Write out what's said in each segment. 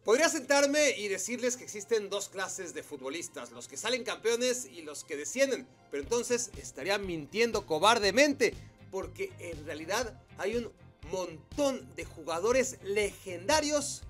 Podría sentarme y decirles que existen dos clases de futbolistas, los que salen campeones y los que descienden, pero entonces estaría mintiendo cobardemente, porque en realidad hay un montón de jugadores legendarios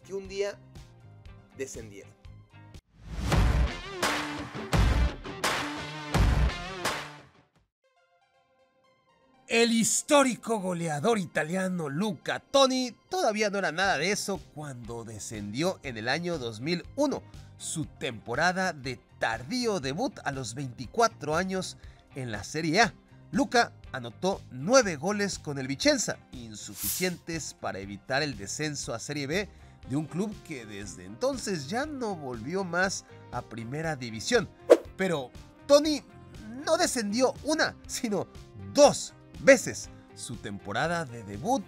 que un día descendieron. El histórico goleador italiano Luca Toni todavía no era nada de eso cuando descendió en el año 2001, su temporada de tardío debut a los 24 años en la Serie A. Luca anotó 9 goles con el Vicenza, insuficientes para evitar el descenso a Serie B de un club que desde entonces ya no volvió más a Primera División. Pero Toni no descendió una, sino 2 veces, su temporada de debut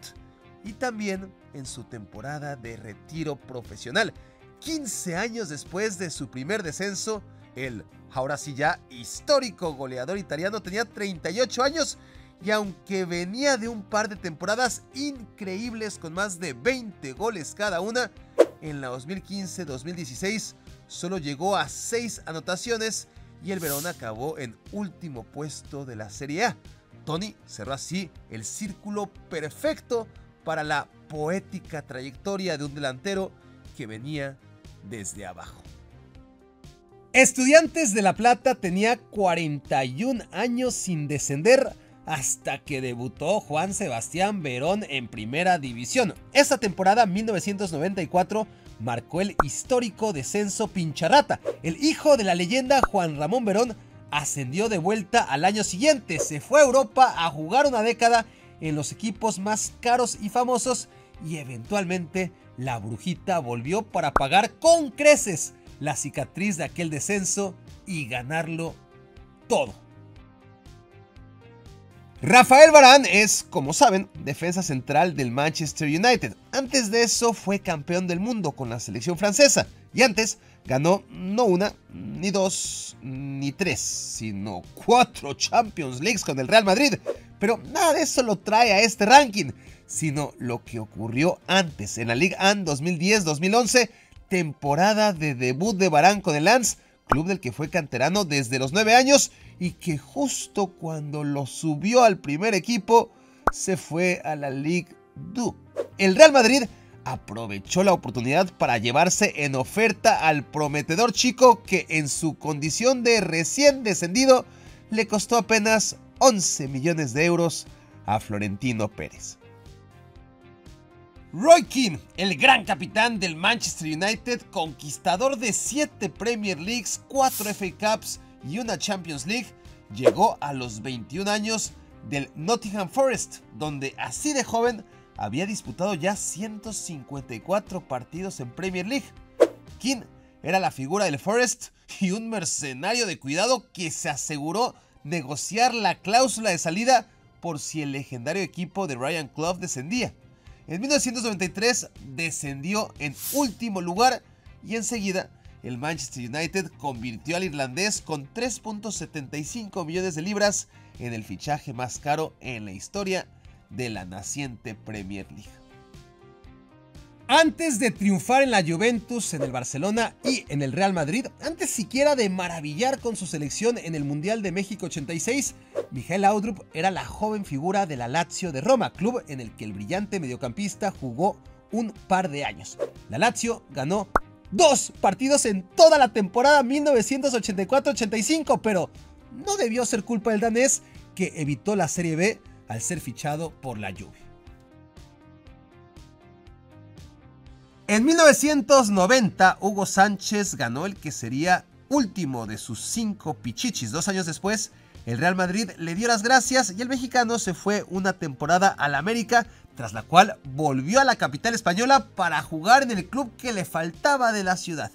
y también en su temporada de retiro profesional. 15 años después de su primer descenso, el ahora sí ya histórico goleador italiano tenía 38 años y aunque venía de un par de temporadas increíbles con más de 20 goles cada una, en la 2015-2016 solo llegó a 6 anotaciones y el Verona acabó en último puesto de la Serie A. Toni cerró así el círculo perfecto para la poética trayectoria de un delantero que venía desde abajo. Estudiantes de La Plata tenía 41 años sin descender hasta que debutó Juan Sebastián Verón en Primera División. Esta temporada 1994 marcó el histórico descenso Pincharrata. El hijo de la leyenda Juan Ramón Verón ascendió de vuelta al año siguiente, se fue a Europa a jugar una década en los equipos más caros y famosos y eventualmente la Brujita volvió para pagar con creces la cicatriz de aquel descenso y ganarlo todo. Rafael Varane es, como saben, defensa central del Manchester United. Antes de eso fue campeón del mundo con la selección francesa y antes ganó no una, ni dos, ni tres, sino 4 Champions Leagues con el Real Madrid. Pero nada de eso lo trae a este ranking, sino lo que ocurrió antes en la Ligue 1 2010-2011, temporada de debut de Varane con el Lens, club del que fue canterano desde los 9 años y que justo cuando lo subió al primer equipo se fue a la Ligue 2. El Real Madrid aprovechó la oportunidad para llevarse en oferta al prometedor chico que en su condición de recién descendido le costó apenas 11 millones de euros a Florentino Pérez. Roy Keane, el gran capitán del Manchester United, conquistador de 7 Premier Leagues, 4 FA Cups y una Champions League, llegó a los 21 años del Nottingham Forest, donde así de joven había disputado ya 154 partidos en Premier League. Keane era la figura del Forest y un mercenario de cuidado que se aseguró negociar la cláusula de salida por si el legendario equipo de Ryan Clough descendía. En 1993 descendió en último lugar y enseguida el Manchester United convirtió al irlandés con 3.75 millones de libras en el fichaje más caro en la historia de la naciente Premier League. Antes de triunfar en la Juventus, en el Barcelona y en el Real Madrid, antes siquiera de maravillar con su selección en el Mundial de México 86, Michael Laudrup era la joven figura de la Lazio de Roma, club en el que el brillante mediocampista jugó un par de años. La Lazio ganó 2 partidos en toda la temporada 1984-85, pero no debió ser culpa del danés, que evitó la Serie B al ser fichado por la Juve. En 1990, Hugo Sánchez ganó el que sería último de sus 5 pichichis. 2 años después, el Real Madrid le dio las gracias y el mexicano se fue una temporada al América, tras la cual volvió a la capital española para jugar en el club que le faltaba de la ciudad,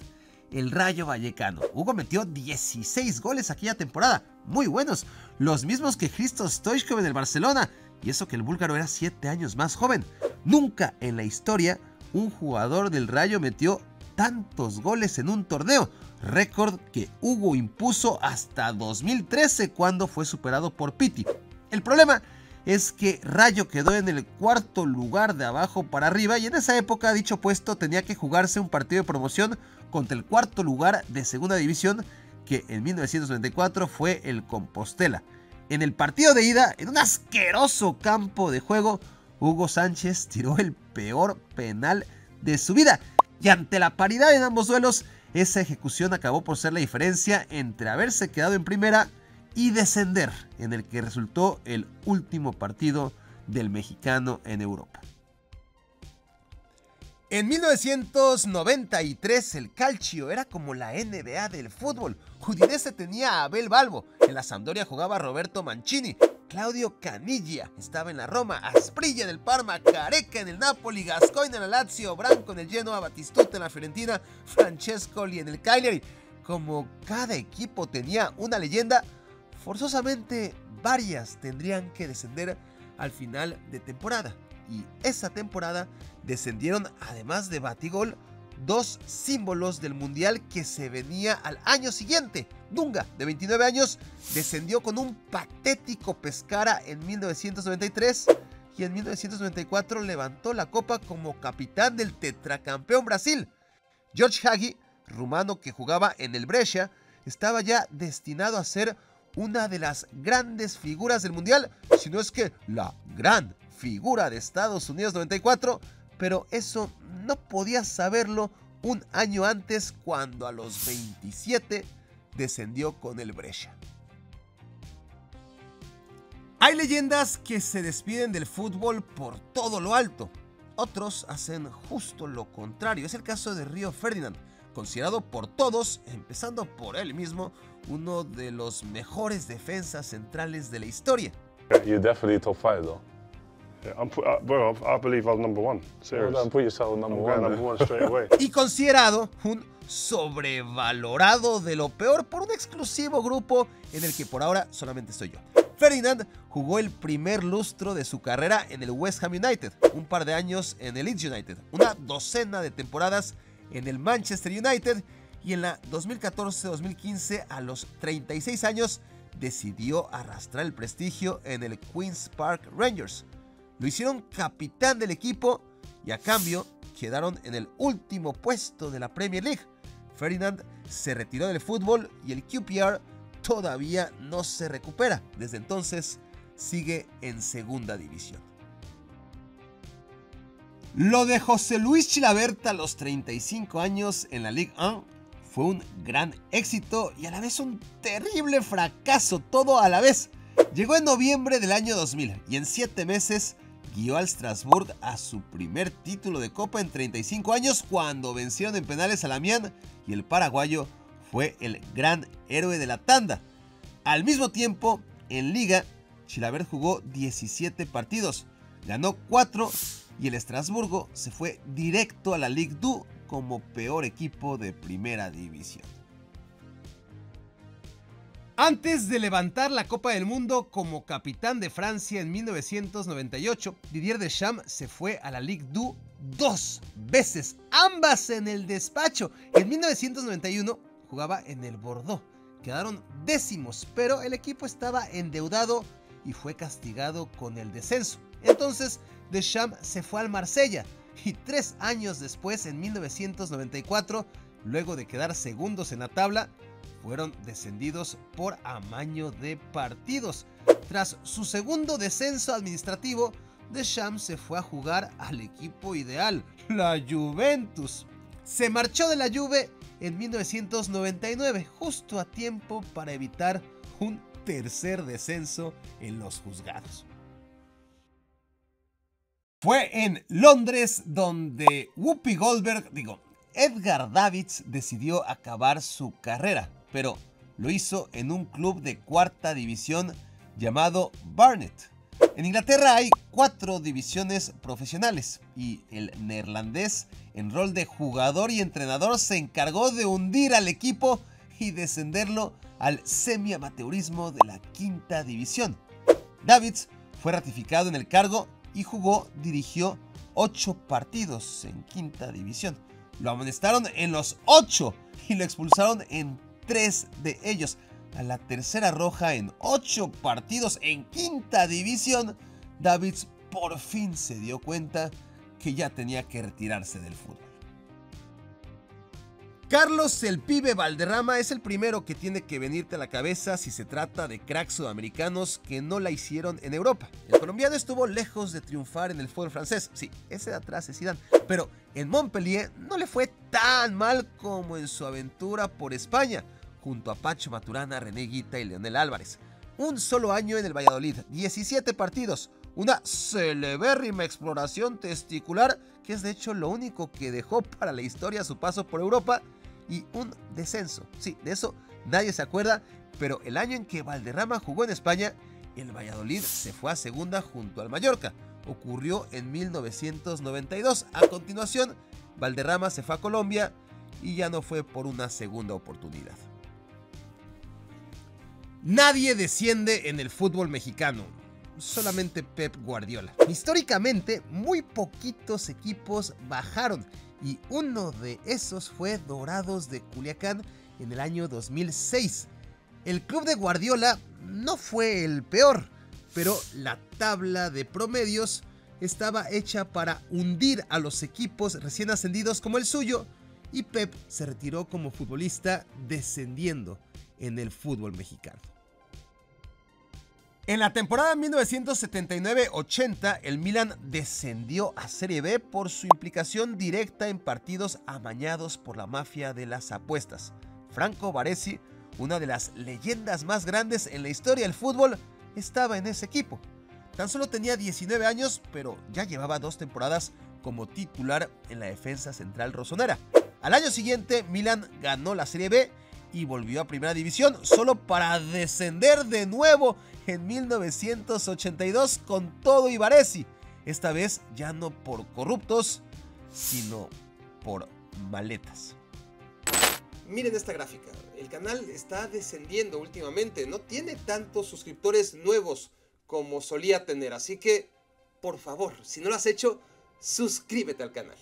el Rayo Vallecano. Hugo metió 16 goles aquella temporada, muy buenos, los mismos que Hristo Stoichkov en el Barcelona, y eso que el búlgaro era 7 años más joven. Nunca en la historia un jugador del Rayo metió tantos goles en un torneo, récord que Hugo impuso hasta 2013 cuando fue superado por Pitti. El problema es que Rayo quedó en el cuarto lugar de abajo para arriba y en esa época dicho puesto tenía que jugarse un partido de promoción contra el cuarto lugar de segunda división, que en 1994 fue el Compostela. En el partido de ida, en un asqueroso campo de juego, Hugo Sánchez tiró el peor penal de su vida y ante la paridad en ambos duelos, esa ejecución acabó por ser la diferencia entre haberse quedado en primera y descender, en el que resultó el último partido del mexicano en Europa. En 1993 el Calcio era como la NBA del fútbol. Udinese tenía a Abel Balbo, en la Sampdoria jugaba Roberto Mancini, Claudio Caniggia estaba en la Roma, Asprilla en el Parma, Careca en el Napoli, Gascoigne en el Lazio, Branco en el Genoa, Batistuta en la Fiorentina, Francescoli en el Cagliari. Como cada equipo tenía una leyenda, forzosamente varias tendrían que descender al final de temporada. Y esa temporada descendieron, además de Batigol, dos símbolos del mundial que se venía al año siguiente. Dunga, de 29 años, descendió con un patético Pescara en 1993 y en 1994 levantó la copa como capitán del tetracampeón Brasil. George Hagi, rumano que jugaba en el Brescia, estaba ya destinado a ser una de las grandes figuras del mundial, si no es que la gran figura de Estados Unidos 94, pero eso no podía saberlo un año antes, cuando a los 27 descendió con el Brescia. Hay leyendas que se despiden del fútbol por todo lo alto, otros hacen justo lo contrario. Es el caso de Río Ferdinand, considerado por todos, empezando por él mismo, uno de los mejores defensas centrales de la historia. You're definitely top 5 though. Yeah, bro, I believe I was number 1. Serious. Well, don't put yourself number one. Number 1 straight away. Y considerado un sobrevalorado de lo peor por un exclusivo grupo en el que por ahora solamente estoy yo. Ferdinand jugó el primer lustro de su carrera en el West Ham United, un par de años en el Leeds United, una docena de temporadas en el Manchester United y en la 2014-2015, a los 36 años, decidió arrastrar el prestigio en el Queen's Park Rangers. Lo hicieron capitán del equipo y a cambio quedaron en el último puesto de la Premier League. Ferdinand se retiró del fútbol y el QPR todavía no se recupera. Desde entonces sigue en segunda división. Lo de José Luis Chilavert a los 35 años en la Ligue 1 fue un gran éxito y a la vez un terrible fracaso, todo a la vez. Llegó en noviembre del año 2000 y en 7 meses guió al Strasbourg a su primer título de Copa en 35 años, cuando vencieron en penales al Amiens y el paraguayo fue el gran héroe de la tanda. Al mismo tiempo, en Liga, Chilavert jugó 17 partidos, ganó 4 y el Estrasburgo se fue directo a la Ligue 2 como peor equipo de primera división. Antes de levantar la Copa del Mundo como capitán de Francia en 1998, Didier Deschamps se fue a la Ligue 2 2 veces, ambas en el despacho. En 1991 jugaba en el Bordeaux. Quedaron décimos, pero el equipo estaba endeudado y fue castigado con el descenso. Entonces Deschamps se fue al Marsella y 3 años después, en 1994, luego de quedar segundos en la tabla, fueron descendidos por amaño de partidos. Tras su segundo descenso administrativo, Deschamps se fue a jugar al equipo ideal, la Juventus. Se marchó de la Juve en 1999, justo a tiempo para evitar un tercer descenso en los juzgados. Fue en Londres donde Edgar Davids decidió acabar su carrera, pero lo hizo en un club de cuarta división llamado Barnet. En Inglaterra hay 4 divisiones profesionales y el neerlandés, en rol de jugador y entrenador, se encargó de hundir al equipo y descenderlo al semi-amateurismo de la quinta división. Davids fue ratificado en el cargo y dirigió 8 partidos en quinta división. Lo amonestaron en los 8 y lo expulsaron en 3 de ellos. A la tercera roja en 8 partidos en quinta división Davids por fin se dio cuenta que ya tenía que retirarse del fútbol. Carlos el Pibe Valderrama es el primero que tiene que venirte a la cabeza si se trata de cracks sudamericanos que no la hicieron en Europa. El colombiano estuvo lejos de triunfar en el fútbol francés, sí, ese de atrás es Zidane, pero en Montpellier no le fue tan mal como en su aventura por España, junto a Pacho Maturana, René Higuita y Leonel Álvarez. Un solo año en el Valladolid, 17 partidos, una celebérrima exploración testicular, que es de hecho lo único que dejó para la historia su paso por Europa, y un descenso. Sí, de eso nadie se acuerda, pero el año en que Valderrama jugó en España, el Valladolid se fue a segunda junto al Mallorca. Ocurrió en 1992. A continuación, Valderrama se fue a Colombia y ya no fue por una segunda oportunidad. Nadie desciende en el fútbol mexicano, solamente Pep Guardiola. Históricamente, muy poquitos equipos bajaron y uno de esos fue Dorados de Culiacán en el año 2006. El club de Guardiola no fue el peor, pero la tabla de promedios estaba hecha para hundir a los equipos recién ascendidos como el suyo, y Pep se retiró como futbolista descendiendo en el fútbol mexicano. En la temporada 1979-80, el Milan descendió a Serie B por su implicación directa en partidos amañados por la mafia de las apuestas. Franco Baresi, una de las leyendas más grandes en la historia del fútbol, estaba en ese equipo. Tan solo tenía 19 años, pero ya llevaba 2 temporadas como titular en la defensa central rosonera. Al año siguiente, Milan ganó la Serie B y volvió a Primera División, solo para descender de nuevo en 1982 con todo y Baresi. Esta vez ya no por corruptos, sino por maletas. Miren esta gráfica, el canal está descendiendo últimamente, no tiene tantos suscriptores nuevos como solía tener, así que por favor, si no lo has hecho, suscríbete al canal.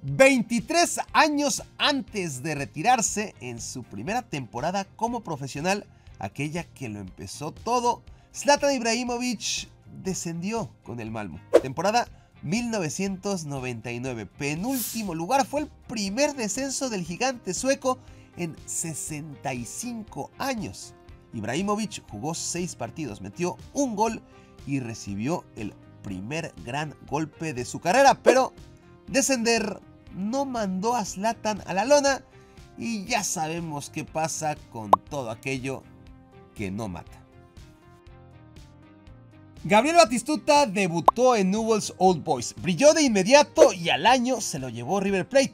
23 años antes de retirarse en su primera temporada como profesional, aquella que lo empezó todo, Zlatan Ibrahimović descendió con el Malmö. Temporada 1999, penúltimo lugar, fue el primer descenso del gigante sueco en 65 años. Ibrahimović jugó 6 partidos, metió 1 gol y recibió el primer gran golpe de su carrera, pero descender no mandó a Zlatan a la lona y ya sabemos qué pasa con todo aquello que no mata. Gabriel Batistuta debutó en Newell's Old Boys, brilló de inmediato y al año se lo llevó River Plate.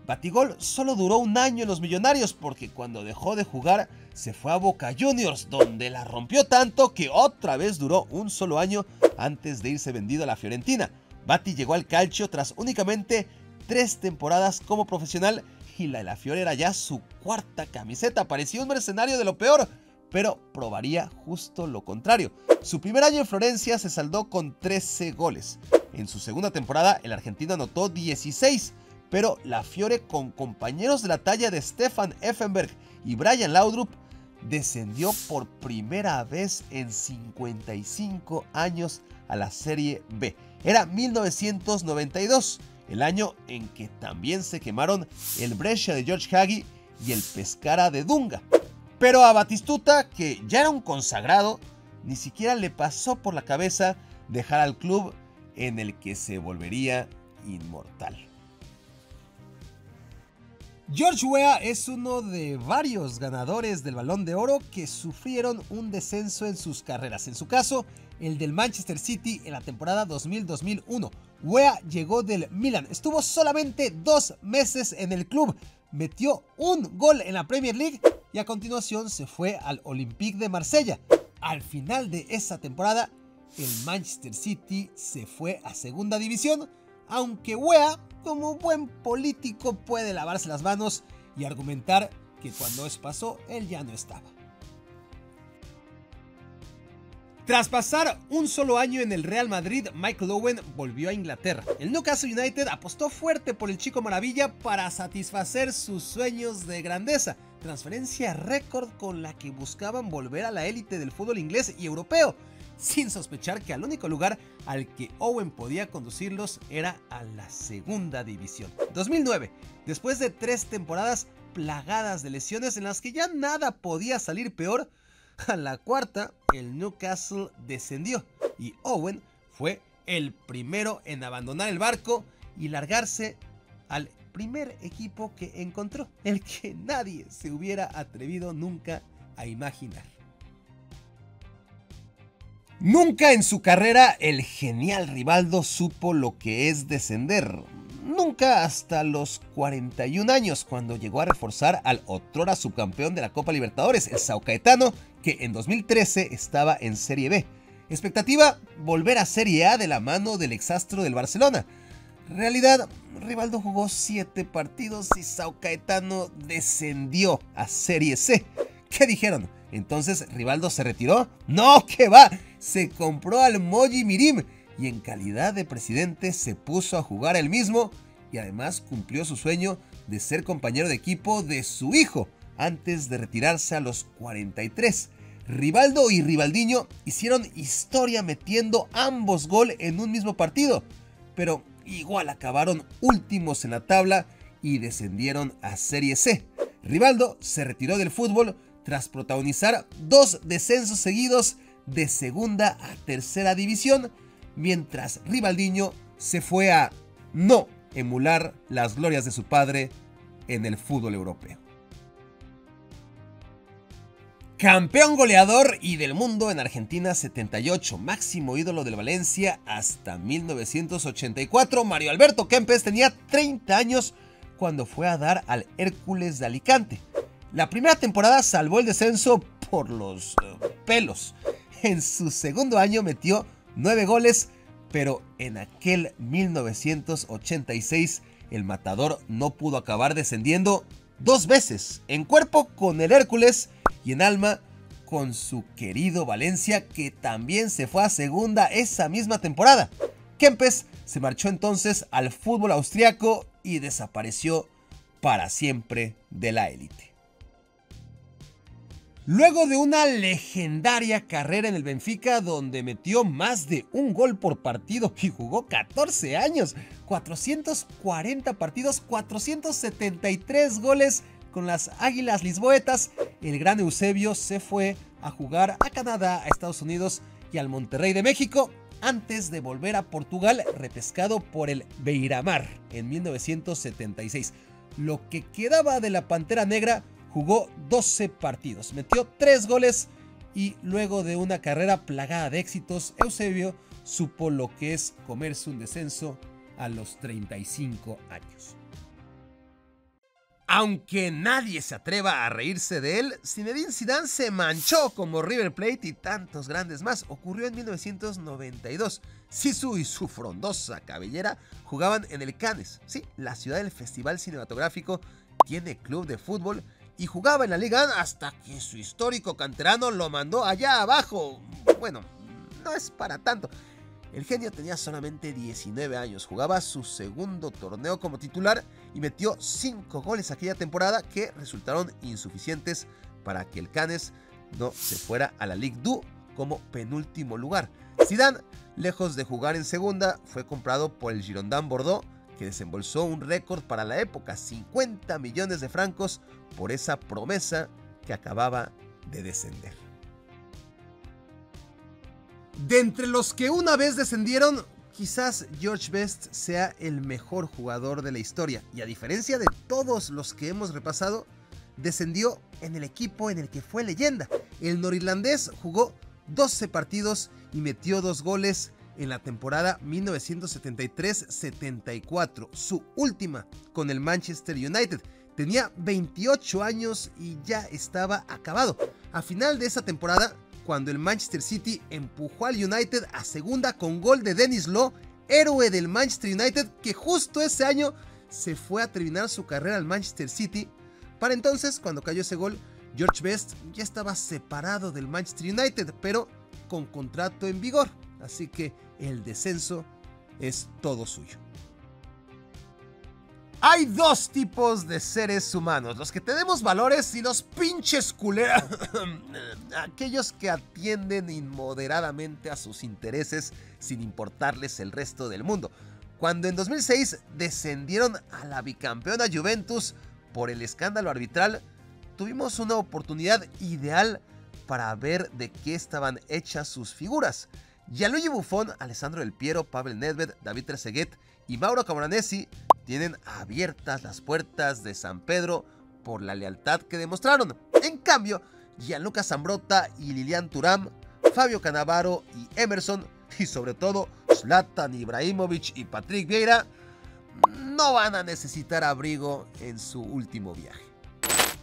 Batigol solo duró 1 año en los Millonarios porque cuando dejó de jugar se fue a Boca Juniors, donde la rompió tanto que otra vez duró 1 solo año antes de irse vendido a la Fiorentina. Bati llegó al calcio tras únicamente 3 temporadas como profesional y la de la Fiore era ya su 4ª camiseta. Parecía un mercenario de lo peor, pero probaría justo lo contrario. Su primer año en Florencia se saldó con 13 goles. En su segunda temporada el argentino anotó 16, pero la Fiore, con compañeros de la talla de Stefan Effenberg y Brian Laudrup, descendió por primera vez en 55 años a la Serie B. Era 1992, el año en que también se quemaron el Brescia de George Hagi y el Pescara de Dunga. Pero a Batistuta, que ya era un consagrado, ni siquiera le pasó por la cabeza dejar al club en el que se volvería inmortal. George Weah es uno de varios ganadores del Balón de Oro que sufrieron un descenso en sus carreras. En su caso, el del Manchester City en la temporada 2000-2001. Weah llegó del Milan, estuvo solamente 2 meses en el club, metió 1 gol en la Premier League y a continuación se fue al Olympique de Marsella. Al final de esa temporada, el Manchester City se fue a segunda división, aunque Weah, como buen político, puede lavarse las manos y argumentar que cuando eso pasó, él ya no estaba. Tras pasar 1 solo año en el Real Madrid, Michael Owen volvió a Inglaterra. El Newcastle United apostó fuerte por el Chico Maravilla para satisfacer sus sueños de grandeza. Transferencia récord con la que buscaban volver a la élite del fútbol inglés y europeo. sin sospechar que el único lugar al que Owen podía conducirlos era a la segunda división. 2009, después de 3 temporadas plagadas de lesiones en las que ya nada podía salir peor, a la cuarta el Newcastle descendió y Owen fue el primero en abandonar el barco y largarse al primer equipo que encontró, el que nadie se hubiera atrevido nunca a imaginar. Nunca en su carrera el genial Rivaldo supo lo que es descender. Nunca hasta los 41 años, cuando llegó a reforzar al otrora subcampeón de la Copa Libertadores, el São Caetano, que en 2013 estaba en Serie B. Expectativa, volver a Serie A de la mano del exastro del Barcelona. Realidad, Rivaldo jugó 7 partidos y São Caetano descendió a Serie C. ¿Qué dijeron? ¿Entonces Rivaldo se retiró? ¡No, que va! Se compró al Mogi Mirim y en calidad de presidente se puso a jugar él mismo y además cumplió su sueño de ser compañero de equipo de su hijo antes de retirarse a los 43. Rivaldo y Rivaldinho hicieron historia metiendo ambos gol en un mismo partido, pero igual acabaron últimos en la tabla y descendieron a Serie C. Rivaldo se retiró del fútbol tras protagonizar 2 descensos seguidos de segunda a tercera división, mientras Rivaldinho se fue a no emular las glorias de su padre en el fútbol europeo. Campeón goleador y del mundo en Argentina 78, máximo ídolo del Valencia hasta 1984, Mario Alberto Kempes tenía 30 años cuando fue a dar al Hércules de Alicante. La primera temporada salvó el descenso por los pelos. En su segundo año metió 9 goles, pero en aquel 1986 el matador no pudo acabar descendiendo 2 veces, en cuerpo con el Hércules y en alma con su querido Valencia, que también se fue a segunda esa misma temporada. Kempes se marchó entonces al fútbol austriaco y desapareció para siempre de la élite. Luego de una legendaria carrera en el Benfica, donde metió más de 1 gol por partido y jugó 14 años, 440 partidos, 473 goles con las Águilas Lisboetas, el gran Eusebio se fue a jugar a Canadá, a Estados Unidos y al Monterrey de México, antes de volver a Portugal, repescado por el Beira-Mar en 1976. Lo que quedaba de la Pantera Negra, jugó 12 partidos, metió 3 goles y luego de una carrera plagada de éxitos, Eusebio supo lo que es comerse un descenso a los 35 años. Aunque nadie se atreva a reírse de él, Zinedine Zidane se manchó como River Plate y tantos grandes más. Ocurrió en 1992. Zizou y su frondosa cabellera jugaban en el Cannes, sí, la ciudad del festival cinematográfico, tiene club de fútbol y jugaba en la Liga 1 hasta que su histórico canterano lo mandó allá abajo. Bueno, no es para tanto. El genio tenía solamente 19 años, jugaba su segundo torneo como titular y metió 5 goles aquella temporada que resultaron insuficientes para que el Cannes no se fuera a la Ligue 2 como penúltimo lugar. Zidane, lejos de jugar en segunda, fue comprado por el Girondin Bordeaux, que desembolsó un récord para la época, 50 millones de francos por esa promesa que acababa de descender. De entre los que una vez descendieron, quizás George Best sea el mejor jugador de la historia y a diferencia de todos los que hemos repasado, descendió en el equipo en el que fue leyenda. El norirlandés jugó 12 partidos y metió 2 goles en la temporada 1973-74, su última con el Manchester United. Tenía 28 años y ya estaba acabado. A final de esa temporada, cuando el Manchester City empujó al United a segunda con gol de Denis Law, héroe del Manchester United, que justo ese año se fue a terminar su carrera al Manchester City. Para entonces, cuando cayó ese gol, George Best ya estaba separado del Manchester United, pero con contrato en vigor, así que el descenso es todo suyo. Hay dos tipos de seres humanos, los que tenemos valores y los pinches culeros, aquellos que atienden inmoderadamente a sus intereses sin importarles el resto del mundo. Cuando en 2006 descendieron a la bicampeona Juventus por el escándalo arbitral, tuvimos una oportunidad ideal para ver de qué estaban hechas sus figuras. Gianluigi Buffon, Alessandro Del Piero, Pavel Nedved, David Trezeguet y Mauro Camoranesi tienen abiertas las puertas de San Pedro por la lealtad que demostraron. En cambio, Gianluca Zambrotta y Lilian Thuram, Fabio Cannavaro y Emerson, y sobre todo Zlatan Ibrahimovic y Patrick Vieira, no van a necesitar abrigo en su último viaje.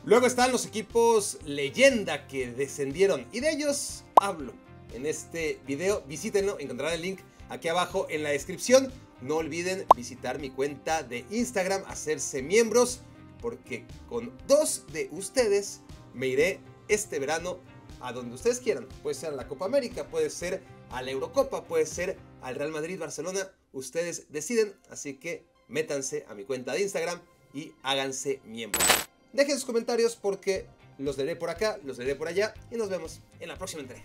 Luego están los equipos leyenda que descendieron, y de ellos hablo en este video. Visítenlo, encontrarán el link aquí abajo en la descripción. No olviden visitar mi cuenta de Instagram, hacerse miembros, porque con 2 de ustedes me iré este verano a donde ustedes quieran. Puede ser a la Copa América, puede ser a la Eurocopa, puede ser al Real Madrid, Barcelona. Ustedes deciden, así que métanse a mi cuenta de Instagram y háganse miembros. Dejen sus comentarios porque los leeré por acá, los leeré por allá y nos vemos en la próxima entrega.